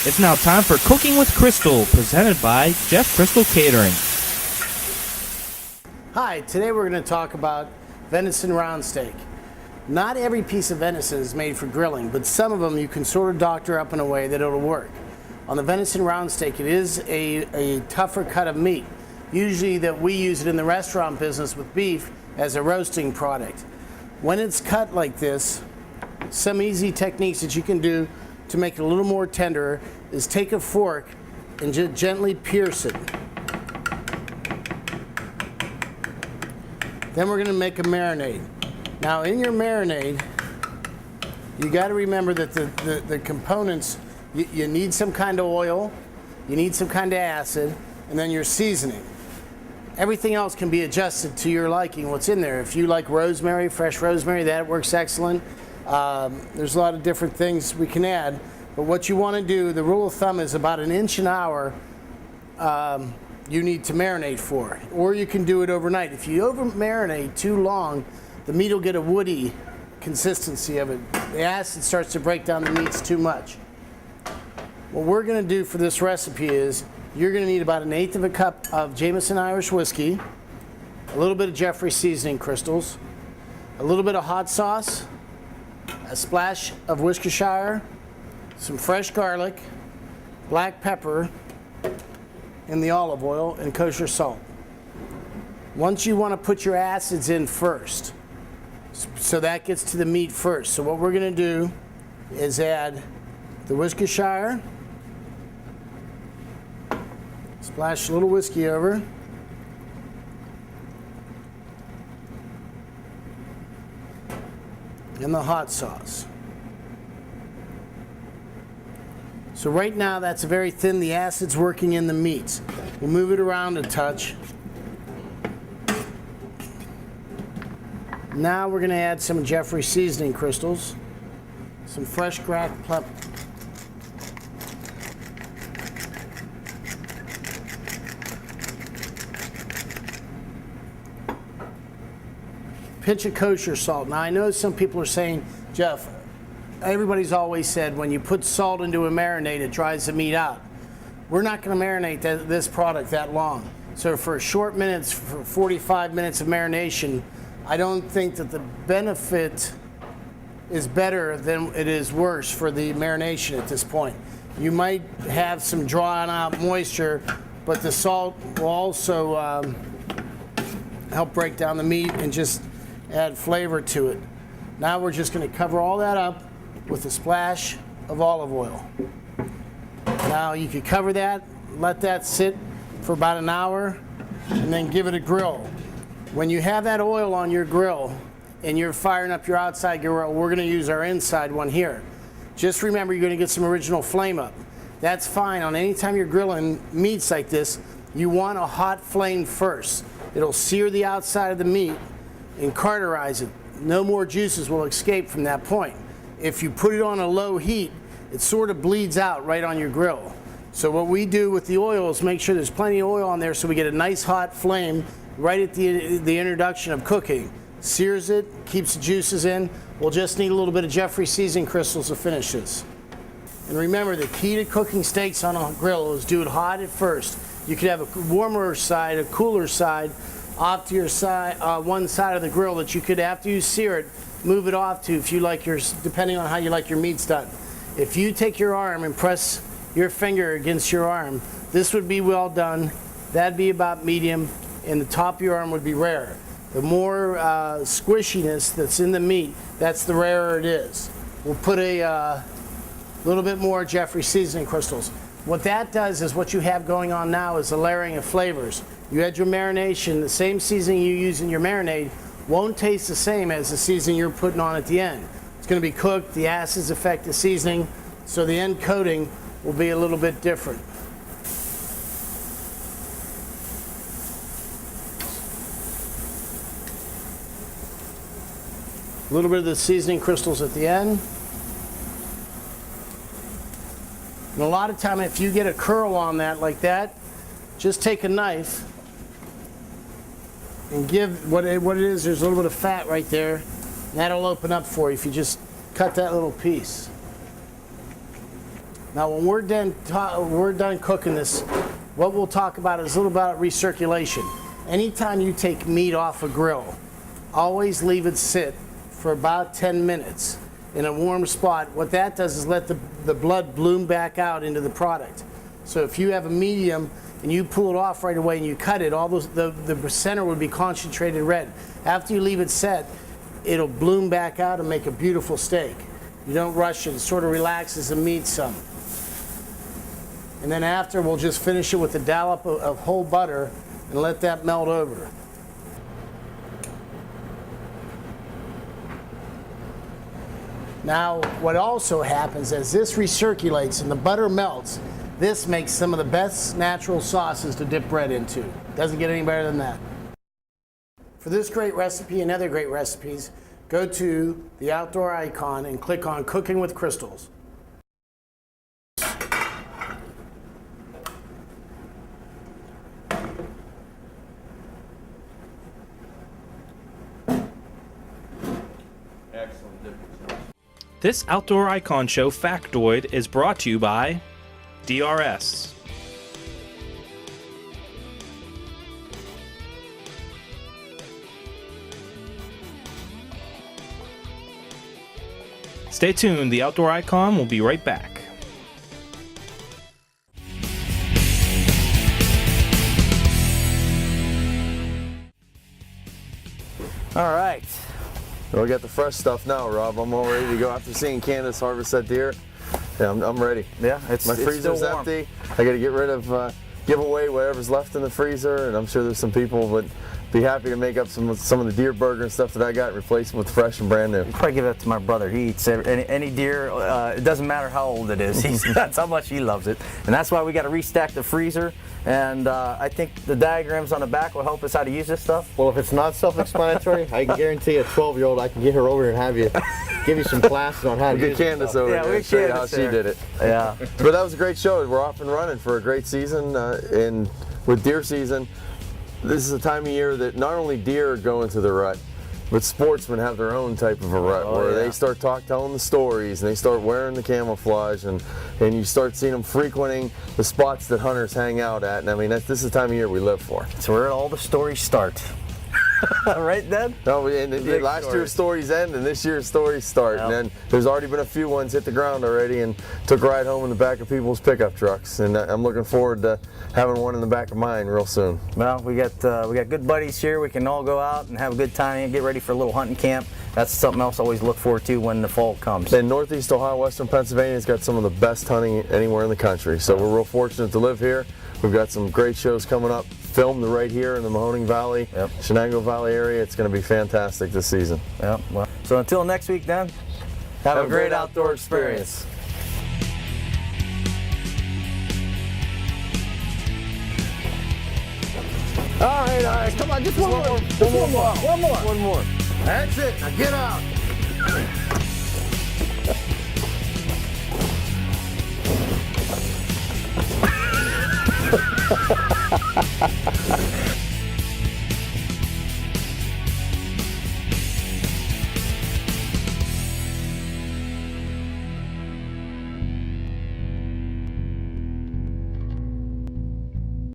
It's now time for Cooking with Crystal, presented by Jeff Crystal Catering. Hi, today we're going to talk about venison round steak. Not every piece of venison is made for grilling, but some of them you can sort of doctor up in a way that it'll work. On the venison round steak, it is a tougher cut of meat. Usually that we use it in the restaurant business with beef as a roasting product. When it's cut like this, some easy techniques that you can do to make it a little more tender is take a fork and just gently pierce it. Then we're going to make a marinade. Now in your marinade, you got to remember that the components, you need some kind of oil, you need some kind of acid, and then your seasoning. Everything else can be adjusted to your liking, what's in there. If you like rosemary, fresh rosemary, that works excellent. There's a lot of different things we can add, but what you want to do, the rule of thumb is about 1 inch an hour you need to marinate for, or you can do it overnight. If you over marinate too long, the meat will get a woody consistency of it. The acid starts to break down the meats too much. What we're going to do for this recipe is you're going to need about 1/8 of a cup of Jameson Irish whiskey, a little bit of Jeffrey seasoning crystals, a little bit of hot sauce, a splash of Worcestershire, some fresh garlic, black pepper, and the olive oil, and kosher salt. Once you want to put your acids in first, so that gets to the meat first. So what we're going to do is add the Worcestershire, splash a little whiskey over, and the hot sauce. So right now that's very thin, the acid's working in the meats. We'll move it around a touch. Now we're going to add some Jeffrey seasoning crystals, some fresh cracked pepper, pinch of kosher salt. Now I know some people are saying, Jeff, everybody's always said when you put salt into a marinade, it dries the meat out. We're not going to marinate this product that long. So for short minutes, for 45 minutes of marination, I don't think that the benefit is better than it is worse for the marination at this point. You might have some drawn out moisture, but the salt will also help break down the meat and just add flavor to it. Now we're just going to cover all that up with a splash of olive oil. Now you could cover that, let that sit for about an hour, and then give it a grill. When you have that oil on your grill and you're firing up your outside grill, we're going to use our inside one here. Just remember, you're going to get some original flame up. That's fine. On any time you're grilling meats like this, you want a hot flame first. It'll sear the outside of the meat and cauterize it. No more juices will escape from that point. If you put it on a low heat, it sort of bleeds out right on your grill. So what we do with the oil is make sure there's plenty of oil on there so we get a nice hot flame right at the introduction of cooking. Sears it, keeps the juices in. We'll just need a little bit of Jeffrey seasoning crystals to finish this. And remember, the key to cooking steaks on a grill is do it hot at first. You could have a warmer side, a cooler side, off to your side, one side of the grill that you could, after you sear it, move it off to if you like yours, depending on how you like your meats done. If you take your arm and press your finger against your arm, this would be well done. That'd be about medium, and the top of your arm would be rare. The more squishiness that's in the meat, that's the rarer it is. We'll put a little bit more Jeffrey seasoning crystals. What that does is what you have going on now is a layering of flavors. You had your marination, the same seasoning you use in your marinade won't taste the same as the seasoning you're putting on at the end. It's going to be cooked, the acids affect the seasoning, so the end coating will be a little bit different. A little bit of the seasoning crystals at the end. And a lot of time, if you get a curl on that like that, just take a knife and give what it is, there's a little bit of fat right there, and that'll open up for you if you just cut that little piece. Now, when we're done cooking this, what we'll talk about is a little about recirculation. Anytime you take meat off a grill, always leave it sit for about 10 minutes in a warm spot. What that does is let the blood bloom back out into the product. So if you have a medium and you pull it off right away and you cut it, the center would be concentrated red. After you leave it set, it'll bloom back out and make a beautiful steak. You don't rush it, it sort of relaxes the meat some. And then after, we'll just finish it with a dollop of whole butter and let that melt over. Now, what also happens as this recirculates and the butter melts, this makes some of the best natural sauces to dip bread into. Doesn't get any better than that. For this great recipe and other great recipes, go to the outdoor icon and click on Cooking with Crystals. This Outdoor Icon Show factoid is brought to you by DRS. Stay tuned, the Outdoor Icon will be right back. All right. Well, we got the fresh stuff now, Rob. I'm all ready to go. After seeing Candice harvest that deer, yeah, I'm ready. Yeah, My freezer's empty. I got to get rid of, give away whatever's left in the freezer, and I'm sure there's some people would be happy to make up some of the deer burger and stuff that I got and replace them with fresh and brand new. I'd probably give it to my brother. He eats any deer. It doesn't matter how old it is. That's how much he loves it, and that's why we got to restack the freezer. And I think the diagrams on the back will help us how to use this stuff. Well, if it's not self-explanatory, I can guarantee a 12-year-old I can get her over and give you some classes on how to Get use Candice over Yeah, there we and show you how Candice she there. did it. Yeah. But that was a great show. We're off and running for a great season. And with deer season, this is a time of year that not only deer are going to the rut, but sportsmen have their own type of a rut where they start telling the stories and they start wearing the camouflage and you start seeing them frequenting the spots that hunters hang out at. And I mean, this is the time of year we live for. It's where all the stories start. Right, Dad? No, and last year's stories end and this year's stories start. Yep. And then there's already been a few ones hit the ground already and took a ride home in the back of people's pickup trucks. And I'm looking forward to having one in the back of mine real soon. Well, we got good buddies here. We can all go out and have a good time and get ready for a little hunting camp. That's something else I always look forward to when the fall comes. And Northeast Ohio, Western Pennsylvania has got some of the best hunting anywhere in the country. So we're real fortunate to live here. We've got some great shows coming up, filmed right here in the Mahoning Valley, Shenango Valley area. It's going to be fantastic this season. Yep. Well, so until next week, then, have a great outdoor experience. All right, come on, just one more. One more. That's it, now get out.